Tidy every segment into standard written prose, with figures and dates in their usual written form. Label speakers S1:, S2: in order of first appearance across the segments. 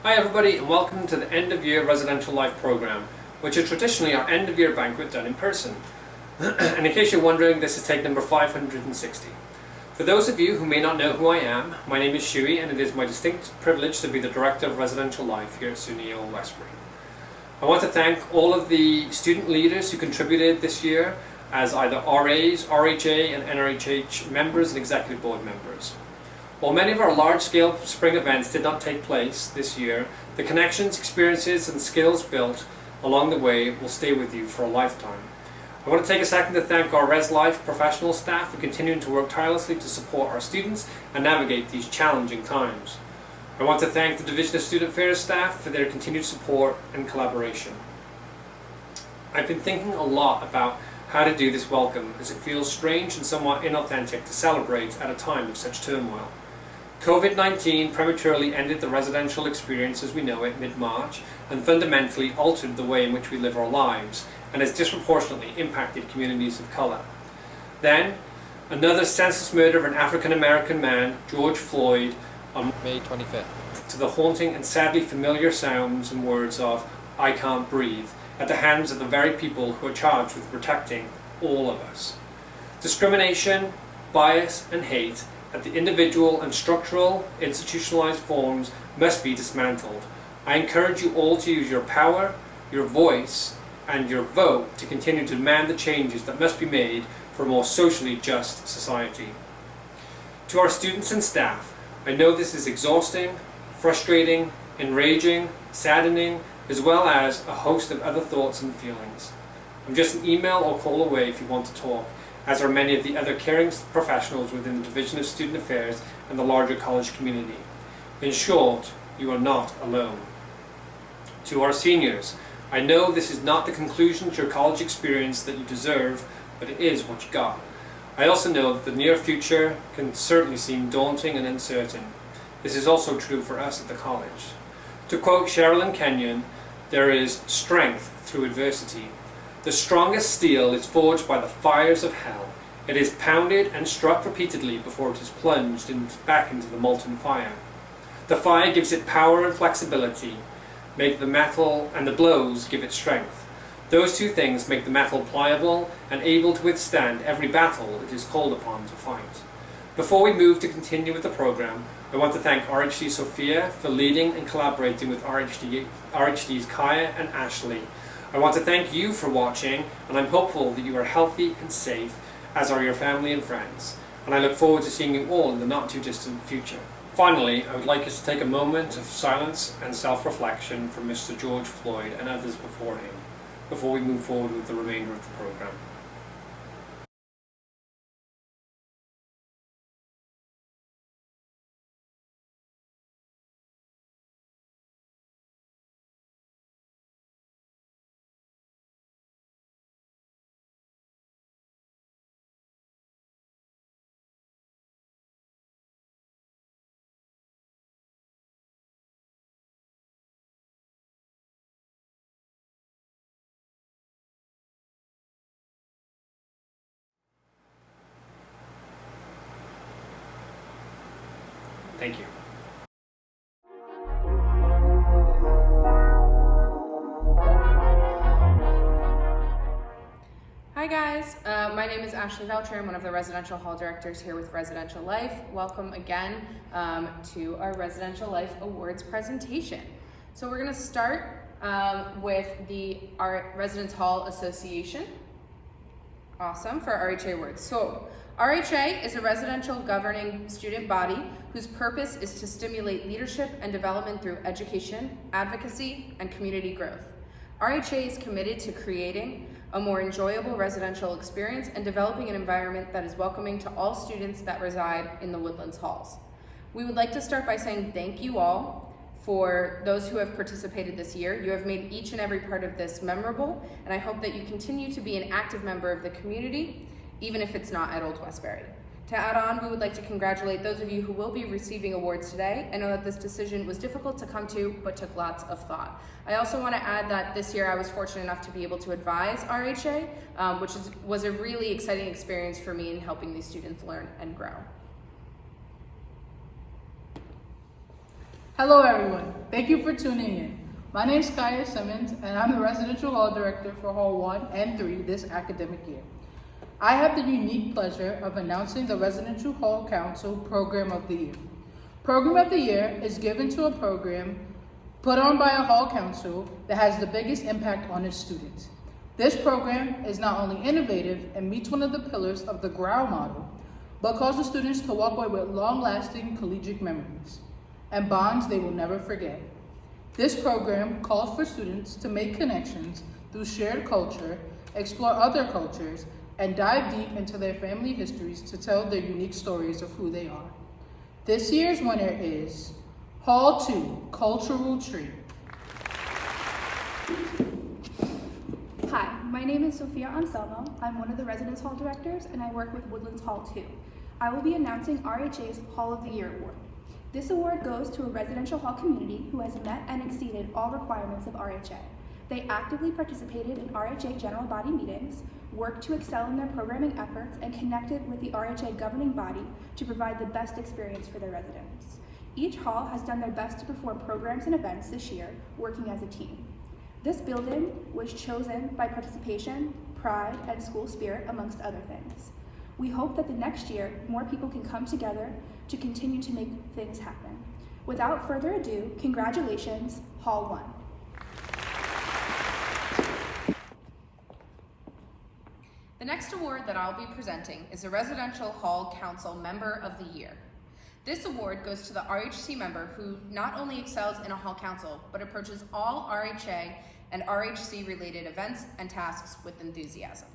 S1: Hi everybody and welcome to the end of year Residential Life program, which is traditionally our end of year banquet done in person. And in case you're wondering, this is take number 560. For those of you who may not know who I am, my name is Shuey and it is my distinct privilege to be the Director of Residential Life here at SUNY Westbury. I want to thank all of the student leaders who contributed this year as either RAs, RHA and NRHH members and executive board members. While many of our large-scale spring events did not take place this year, the connections, experiences and skills built along the way will stay with you for a lifetime. I want to take a second to thank our Res Life professional staff for continuing to work tirelessly to support our students and navigate these challenging times. I want to thank the Division of Student Affairs staff for their continued support and collaboration. I've been thinking a lot about how to do this welcome, as it feels strange and somewhat inauthentic to celebrate at a time of such turmoil. COVID-19 prematurely ended the residential experience as we know it mid-March and fundamentally altered the way in which we live our lives and has disproportionately impacted communities of colour. Then, another senseless murder of an African-American man, George Floyd, on May 25th, to the haunting and sadly familiar sounds and words of "I can't breathe" at the hands of the very people who are charged with protecting all of us. Discrimination, bias and hate at the individual and structural, institutionalized forms must be dismantled. I encourage you all to use your power, your voice, and your vote to continue to demand the changes that must be made for a more socially just society. To our students and staff, I know this is exhausting, frustrating, enraging, saddening, as well as a host of other thoughts and feelings. I'm just an email or call away if you want to talk, as are many of the other caring professionals within the Division of Student Affairs and the larger college community. In short, you are not alone. To our seniors, I know this is not the conclusion to your college experience that you deserve, but it is what you got. I also know that the near future can certainly seem daunting and uncertain. This is also true for us at the college. To quote Sherilyn Kenyon, there is strength through adversity. The strongest steel is forged by the fires of hell. It is pounded and struck repeatedly before it is plunged back into the molten fire. The fire gives it power and flexibility, make the metal, and the blows give it strength. Those two things make the metal pliable and able to withstand every battle it is called upon to fight. Before we move to continue with the program, I want to thank RHD Sophia for leading and collaborating with RHDs Kaya and Ashley. I want to thank you for watching, and I'm hopeful that you are healthy and safe, as are your family and friends. And I look forward to seeing you all in the not too distant future. Finally, I would like us to take a moment of silence and self-reflection for Mr. George Floyd and others before him, before we move forward with the remainder of the program. Thank you.
S2: Hi guys, my name is Ashley Velcher. I'm one of the residential hall directors here with Residential Life. Welcome again to our Residential Life Awards presentation. So we're going to start with our Residence Hall Association. Awesome, for RHA Awards. So RHA is a residential governing student body whose purpose is to stimulate leadership and development through education, advocacy, and community growth. RHA is committed to creating a more enjoyable residential experience and developing an environment that is welcoming to all students that reside in the Woodlands Halls. We would like to start by saying thank you all for those who have participated this year. You have made each and every part of this memorable, and I hope that you continue to be an active member of the community, even if it's not at Old Westbury. To add on, we would like to congratulate those of you who will be receiving awards today. I know that this decision was difficult to come to, but took lots of thought. I also want to add that this year I was fortunate enough to be able to advise RHA, which was a really exciting experience for me in helping these students learn and grow.
S3: Hello everyone, thank you for tuning in. My name is Kaya Simmons and I'm the Residential Hall Director for Hall 1 and 3 this academic year. I have the unique pleasure of announcing the Residential Hall Council Program of the Year. Program of the Year is given to a program put on by a Hall Council that has the biggest impact on its students. This program is not only innovative and meets one of the pillars of the GROW model, but causes students to walk away with long-lasting collegiate memories and bonds they will never forget. This program calls for students to make connections through shared culture, explore other cultures, and dive deep into their family histories to tell their unique stories of who they are. This year's winner is Hall 2, Cultural Tree.
S4: Hi, my name is Sophia Anselmo. I'm one of the Residence Hall Directors and I work with Woodlands Hall 2. I will be announcing RHA's Hall of the Year Award. This award goes to a residential hall community who has met and exceeded all requirements of RHA. They actively participated in RHA general body meetings, worked to excel in their programming efforts, and connected with the RHA governing body to provide the best experience for their residents. Each hall has done their best to perform programs and events this year, working as a team. This building was chosen by participation, pride, and school spirit, amongst other things. We hope that the next year, more people can come together to continue to make things happen. Without further ado, congratulations, Hall 1.
S2: The next award that I'll be presenting is the Residential Hall Council Member of the Year. This award goes to the RHC member who not only excels in a hall council, but approaches all RHA and RHC related events and tasks with enthusiasm.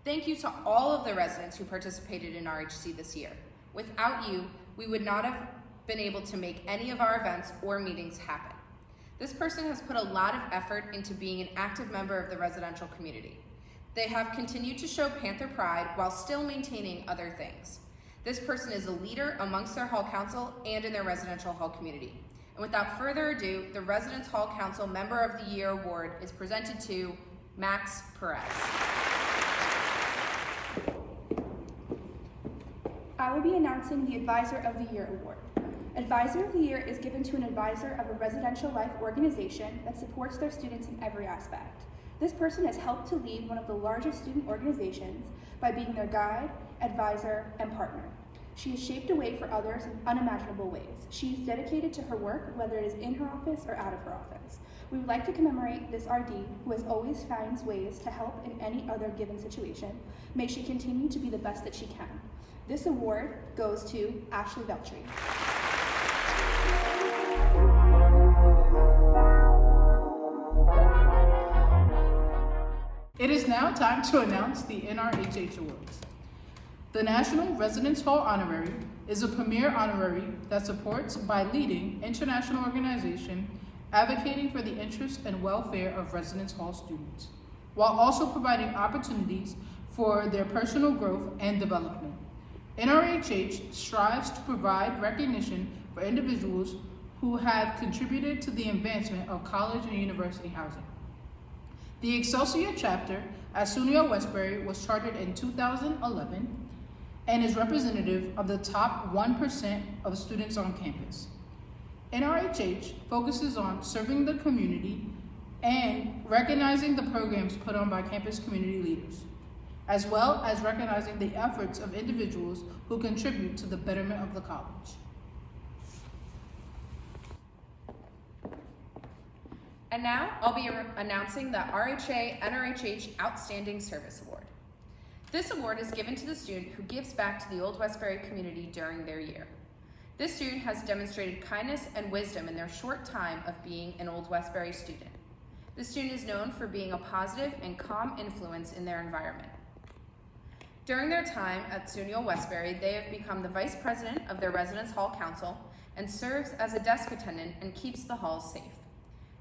S2: Thank you to all of the residents who participated in RHC this year. Without you, we would not have been able to make any of our events or meetings happen. This person has put a lot of effort into being an active member of the residential community. They have continued to show Panther pride while still maintaining other things. This person is a leader amongst their hall council and in their residential hall community. And without further ado, the Residence Hall Council Member of the Year Award is presented to Max Perez.
S4: I will be announcing the Advisor of the Year Award. Advisor of the Year is given to an advisor of a residential life organization that supports their students in every aspect. This person has helped to lead one of the largest student organizations by being their guide, advisor, and partner. She has shaped a way for others in unimaginable ways. She is dedicated to her work, whether it is in her office or out of her office. We would like to commemorate this RD who has always finds ways to help in any other given situation. May she continue to be the best that she can. This award goes to Ashley Veltri.
S3: It is now time to announce the NRHH Awards. The National Residence Hall Honorary is a premier honorary that supports by leading international organization advocating for the interest and welfare of Residence Hall students, while also providing opportunities for their personal growth and development. NRHH strives to provide recognition for individuals who have contributed to the advancement of college and university housing. The Excelsior chapter at SUNY Westbury was chartered in 2011 and is representative of the top 1% of students on campus. NRHH focuses on serving the community and recognizing the programs put on by campus community leaders, as well as recognizing the efforts of individuals who contribute to the betterment of the college.
S2: And now I'll be announcing the RHA NRHH Outstanding Service Award. This award is given to the student who gives back to the Old Westbury community during their year. This student has demonstrated kindness and wisdom in their short time of being an Old Westbury student. The student is known for being a positive and calm influence in their environment. During their time at SUNY Westbury, they have become the vice president of their Residence Hall Council and serves as a desk attendant and keeps the halls safe.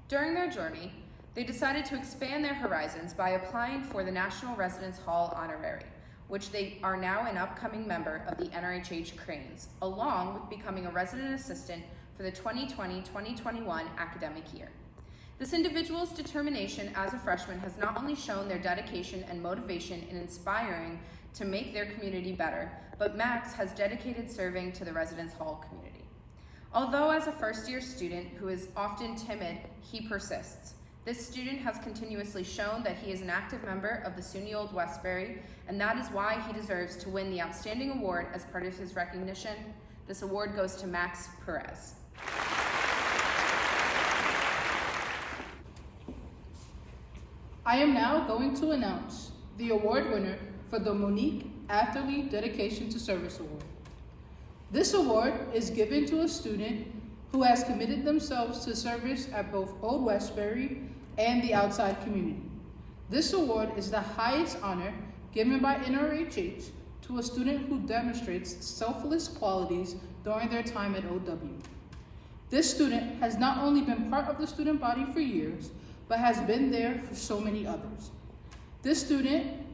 S2: During their journey, they decided to expand their horizons by applying for the National Residence Hall Honorary, which they are now an upcoming member of the NRHH Cranes, along with becoming a resident assistant for the 2020-2021 academic year. This individual's determination as a freshman has not only shown their dedication and motivation in inspiring to make their community better, but Max has dedicated serving to the Residence Hall community. Although as a first-year student who is often timid, he persists. This student has continuously shown that he is an active member of the SUNY Old Westbury, and that is why he deserves to win the Outstanding Award as part of his recognition. This award goes to Max Perez.
S3: I am now going to announce the award winner for the Monique Atherley Dedication to Service Award. This award is given to a student who has committed themselves to service at both Old Westbury and the outside community. This award is the highest honor given by NRHH to a student who demonstrates selfless qualities during their time at OW. This student has not only been part of the student body for years, but has been there for so many others. This student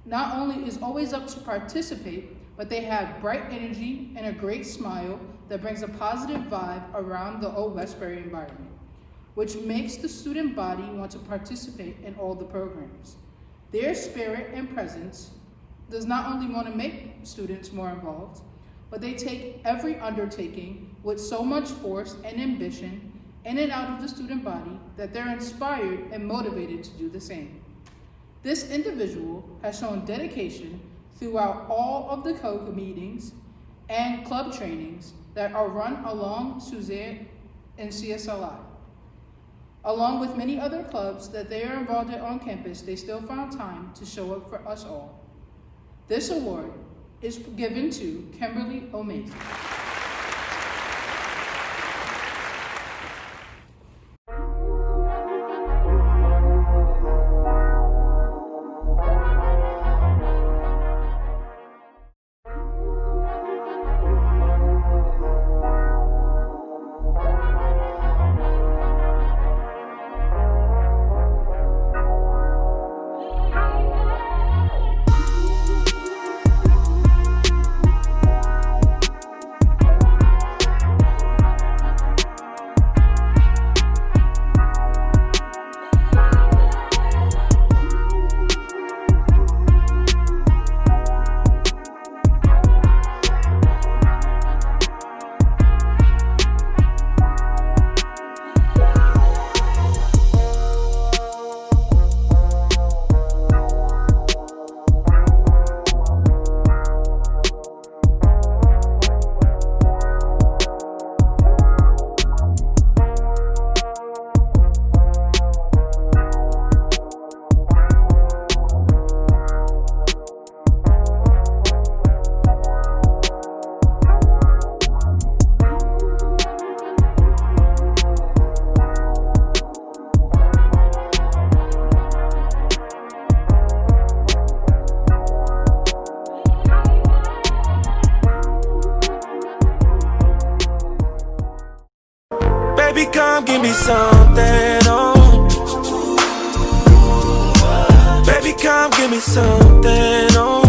S3: not only is always up to participate, but they have bright energy and a great smile that brings a positive vibe around the Old Westbury environment, which makes the student body want to participate in all the programs. Their spirit and presence does not only want to make students more involved, but they take every undertaking with so much force and ambition in and out of the student body that they're inspired and motivated to do the same. This individual has shown dedication throughout all of the co-meetings and club trainings that are run along Suzanne and CSLI. Along with many other clubs that they are involved in on campus, they still found time to show up for us all. This award is given to Kimberly O'Mason.
S5: Baby, come give me something, oh. Baby, come give me something, oh.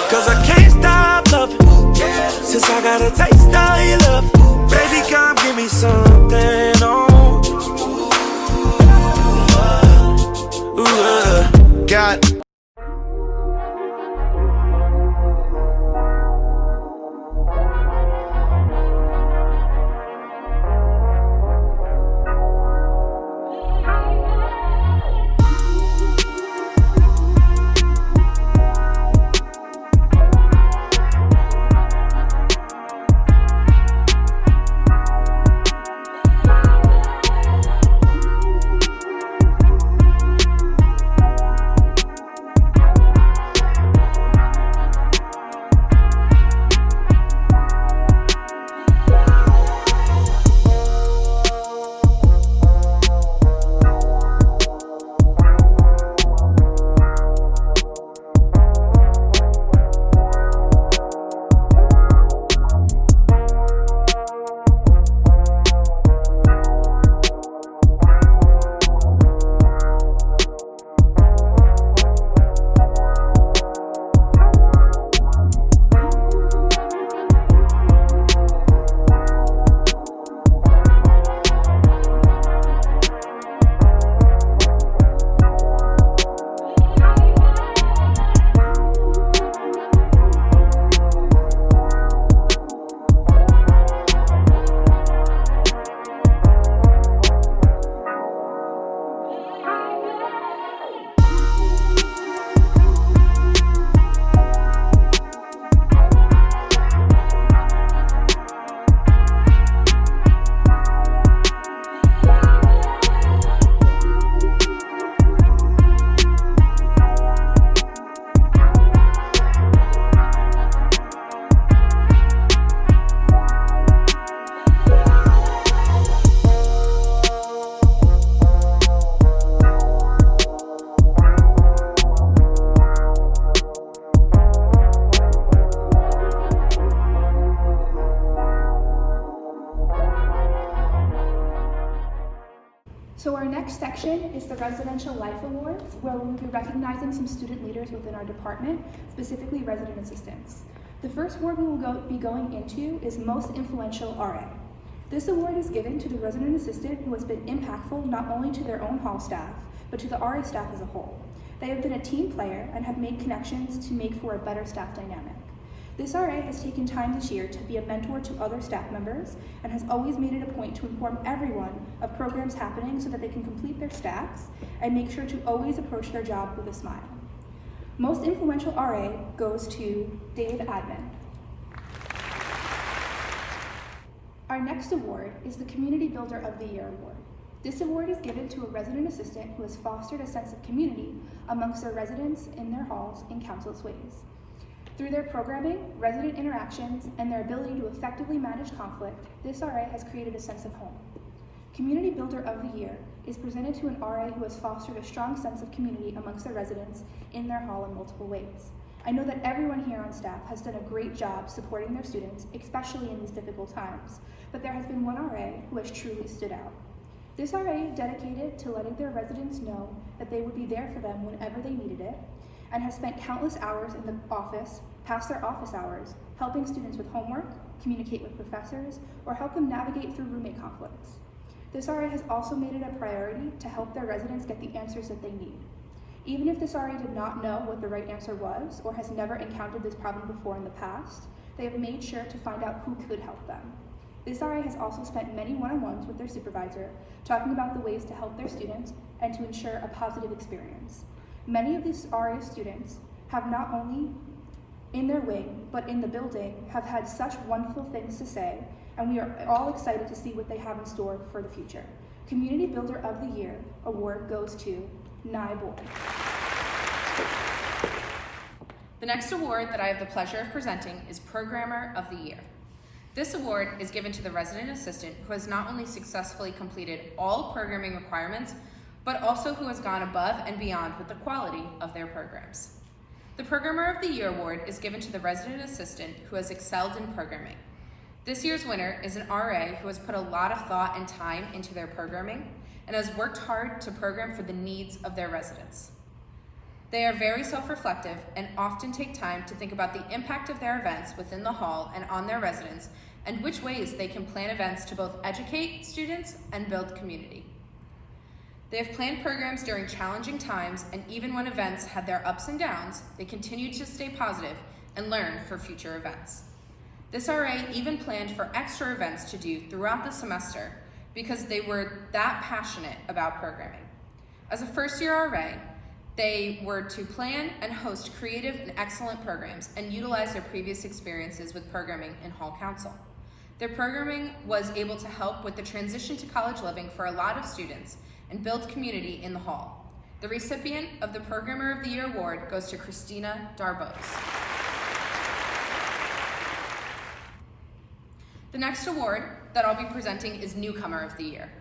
S5: Cause I can't stop loving, since I got a taste of your love. Baby, come give me something, oh. Got
S4: So our next section is the Residential Life Awards, where we'll be recognizing some student leaders within our department, specifically resident assistants. The first award we will be going into is Most Influential RA. This award is given to the resident assistant who has been impactful not only to their own hall staff, but to the RA staff as a whole. They have been a team player and have made connections to make for a better staff dynamic. This RA has taken time this year to be a mentor to other staff members and has always made it a point to inform everyone of programs happening so that they can complete their stacks and make sure to always approach their job with a smile. Most Influential RA goes to Dave Admin. Our next award is the Community Builder of the Year Award. This award is given to a resident assistant who has fostered a sense of community amongst their residents in their halls in countless ways. Through their programming, resident interactions, and their ability to effectively manage conflict, this RA has created a sense of home. Community Builder of the Year is presented to an RA who has fostered a strong sense of community amongst their residents in their hall in multiple ways. I know that everyone here on staff has done a great job supporting their students, especially in these difficult times, but there has been one RA who has truly stood out. This RA dedicated to letting their residents know that they would be there for them whenever they needed it, and has spent countless hours in the office, past their office hours, helping students with homework, communicate with professors, or help them navigate through roommate conflicts. This RA has also made it a priority to help their residents get the answers that they need. Even if this RA did not know what the right answer was, or has never encountered this problem before in the past, they have made sure to find out who could help them. This RA has also spent many one-on-ones with their supervisor, talking about the ways to help their students and to ensure a positive experience. Many of these RA students have not only in their wing, but in the building, have had such wonderful things to say, and we are all excited to see what they have in store for the future. Community Builder of the Year award goes to Nye Boyd.
S2: The next award that I have the pleasure of presenting is Programmer of the Year. This award is given to the resident assistant who has not only successfully completed all programming requirements, but also who has gone above and beyond with the quality of their programs. The Programmer of the Year award is given to the resident assistant who has excelled in programming. This year's winner is an RA who has put a lot of thought and time into their programming and has worked hard to program for the needs of their residents. They are very self-reflective and often take time to think about the impact of their events within the hall and on their residents and which ways they can plan events to both educate students and build community. They have planned programs during challenging times, and even when events had their ups and downs, they continued to stay positive and learn for future events. This RA even planned for extra events to do throughout the semester because they were that passionate about programming. As a first-year RA, they were to plan and host creative and excellent programs and utilize their previous experiences with programming in Hall Council. Their programming was able to help with the transition to college living for a lot of students and build community in the hall. The recipient of the Programmer of the Year award goes to Christina Darbos. The next award that I'll be presenting is Newcomer of the Year.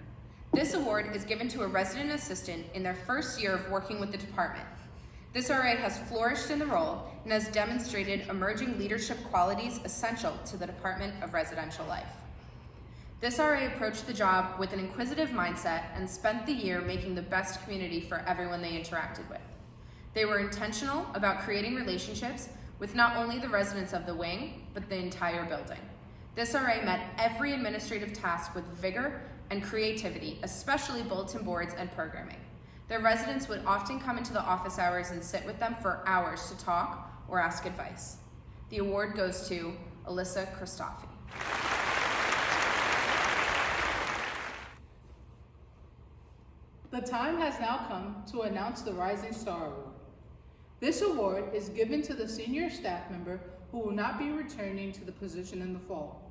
S2: This award is given to a resident assistant in their first year of working with the department. This RA has flourished in the role and has demonstrated emerging leadership qualities essential to the Department of Residential Life. This RA approached the job with an inquisitive mindset and spent the year making the best community for everyone they interacted with. They were intentional about creating relationships with not only the residents of the wing, but the entire building. This RA met every administrative task with vigor and creativity, especially bulletin boards and programming. Their residents would often come into the office hours and sit with them for hours to talk or ask advice. The award goes to Alyssa Christofi.
S3: The time has now come to announce the Rising Star Award. This award is given to the senior staff member who will not be returning to the position in the fall.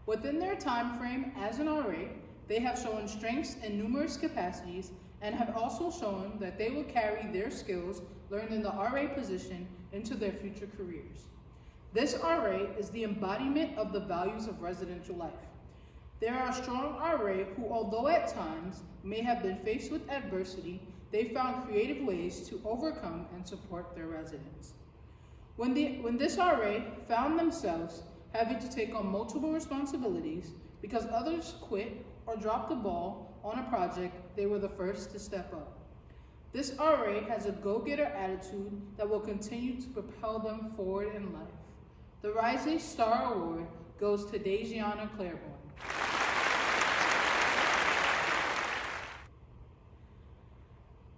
S3: Within their time frame as an RA, they have shown strengths in numerous capacities and have also shown that they will carry their skills learned in the RA position into their future careers. This RA is the embodiment of the values of residential life. They are a strong RA who, although at times may have been faced with adversity, they found creative ways to overcome and support their residents. When this RA found themselves having to take on multiple responsibilities because others quit or dropped the ball on a project, they were the first to step up. This RA has a go-getter attitude that will continue to propel them forward in life. The Rising Star Award goes to Dejiana Claiborne.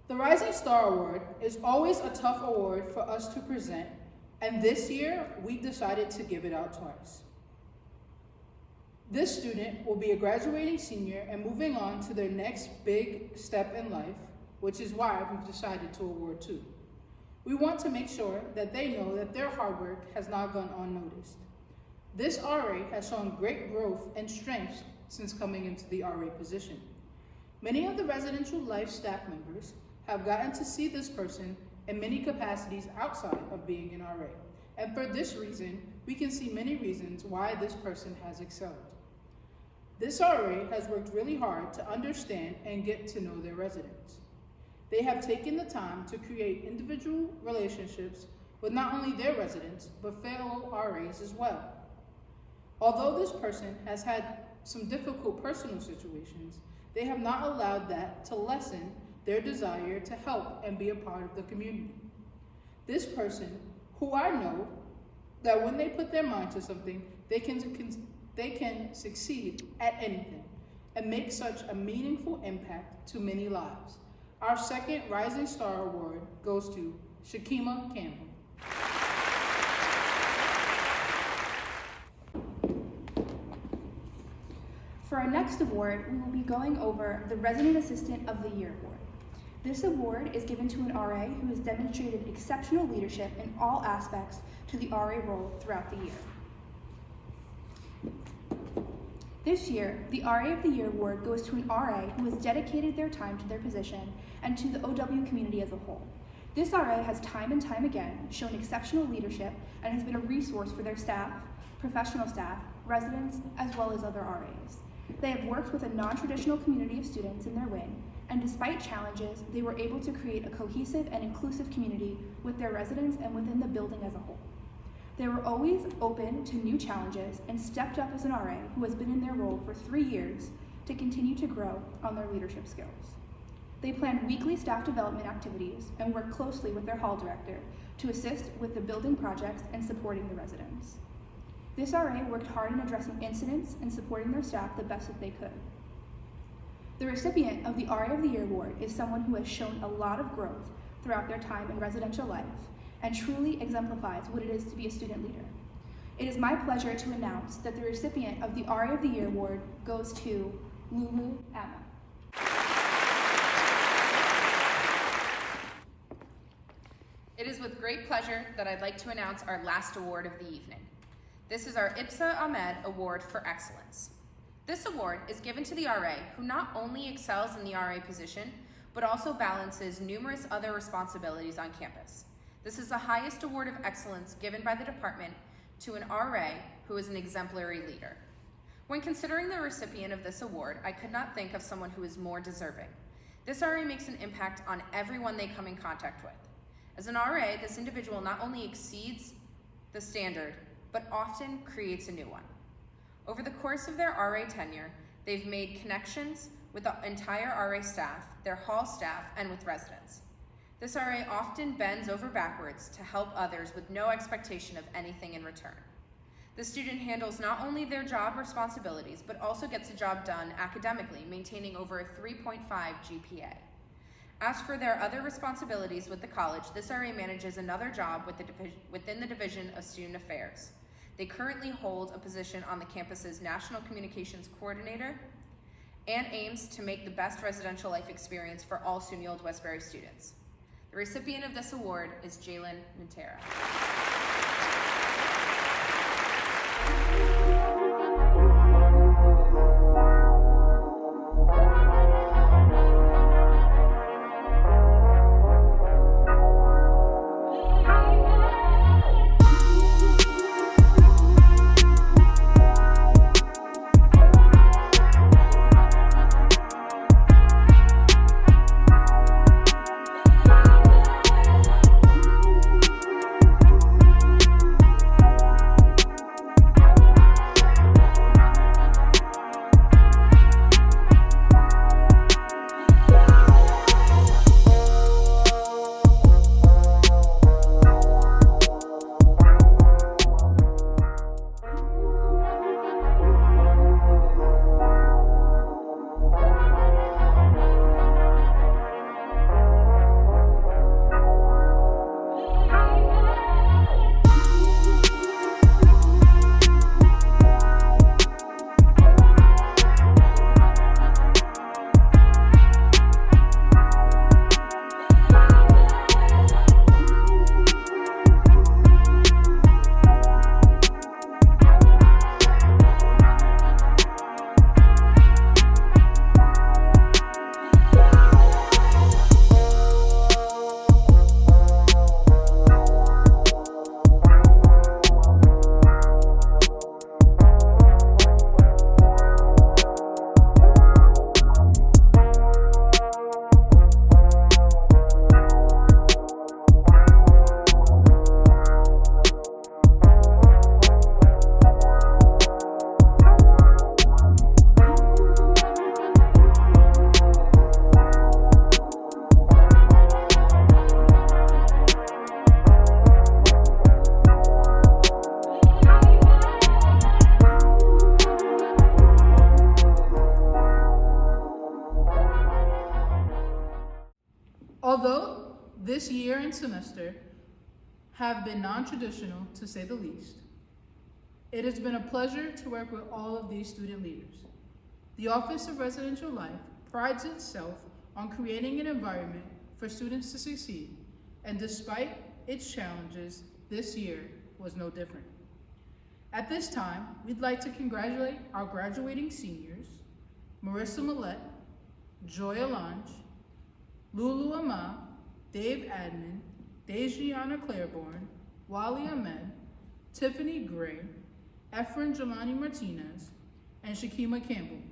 S3: The Rising Star Award is always a tough award for us to present, and this year we decided to give it out twice. This student will be a graduating senior and moving on to their next big step in life, which is why we've decided to award two. We want to make sure that they know that their hard work has not gone unnoticed. This RA has shown great growth and strength since coming into the RA position. Many of the residential life staff members have gotten to see this person in many capacities outside of being an RA. And for this reason, we can see many reasons why this person has excelled. This RA has worked really hard to understand and get to know their residents. They have taken the time to create individual relationships with not only their residents, but fellow RAs as well. Although this person has had some difficult personal situations, they have not allowed that to lessen their desire to help and be a part of the community. This person, who I know that when they put their mind to something, they can succeed at anything and make such a meaningful impact to many lives. Our second Rising Star Award goes to Shakima Campbell.
S4: For our next award, we will be going over the Resident Assistant of the Year Award. This award is given to an RA who has demonstrated exceptional leadership in all aspects to the RA role throughout the year. This year, the RA of the Year Award goes to an RA who has dedicated their time to their position and to the OW community as a whole. This RA has time and time again shown exceptional leadership and has been a resource for their staff, professional staff, residents, as well as other RAs. They have worked with a non-traditional community of students in their wing, and despite challenges, they were able to create a cohesive and inclusive community with their residents and within the building as a whole. They were always open to new challenges and stepped up as an RA who has been in their role for 3 years to continue to grow on their leadership skills. They planned weekly staff development activities and worked closely with their hall director to assist with the building projects and supporting the residents. This RA worked hard in addressing incidents and supporting their staff the best that they could. The recipient of the RA of the Year Award is someone who has shown a lot of growth throughout their time in residential life and truly exemplifies what it is to be a student leader. It is my pleasure to announce that the recipient of the RA of the Year Award goes to Lulu Emma.
S2: It is with great pleasure that I'd like to announce our last award of the evening. This is our Ibsa Ahmed Award for Excellence. This award is given to the RA who not only excels in the RA position, but also balances numerous other responsibilities on campus. This is the highest award of excellence given by the department to an RA who is an exemplary leader. When considering the recipient of this award, I could not think of someone who is more deserving. This RA makes an impact on everyone they come in contact with. As an RA, this individual not only exceeds the standard, but often creates a new one. Over the course of their RA tenure, they've made connections with the entire RA staff, their hall staff, and with residents. This RA often bends over backwards to help others with no expectation of anything in return. The student handles not only their job responsibilities, but also gets the job done academically, maintaining over a 3.5 GPA. As for their other responsibilities with the college, this RA manages another job within the Division of Student Affairs. They currently hold a position on the campus's National Communications Coordinator and aims to make the best residential life experience for all SUNY Old Westbury students. The recipient of this award is Jalen Montera.
S3: Although this year and semester have been non-traditional to say the least, it has been a pleasure to work with all of these student leaders. The Office of Residential Life prides itself on creating an environment for students to succeed, and despite its challenges, this year was no different. At this time, we'd like to congratulate our graduating seniors, Marissa Millette, Joy Alange, Lulu Ama, Dave Admin, Dejiana Claiborne, Wally Ahmed, Tiffany Gray, Efren Jelani Martinez, and Shakima Campbell.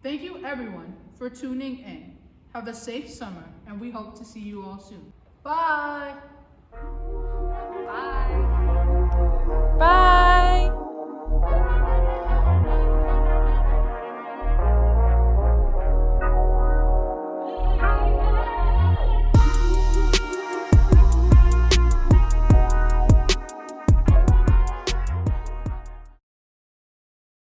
S3: Thank you everyone for tuning in. Have a safe summer, and we hope to see you all soon. Bye!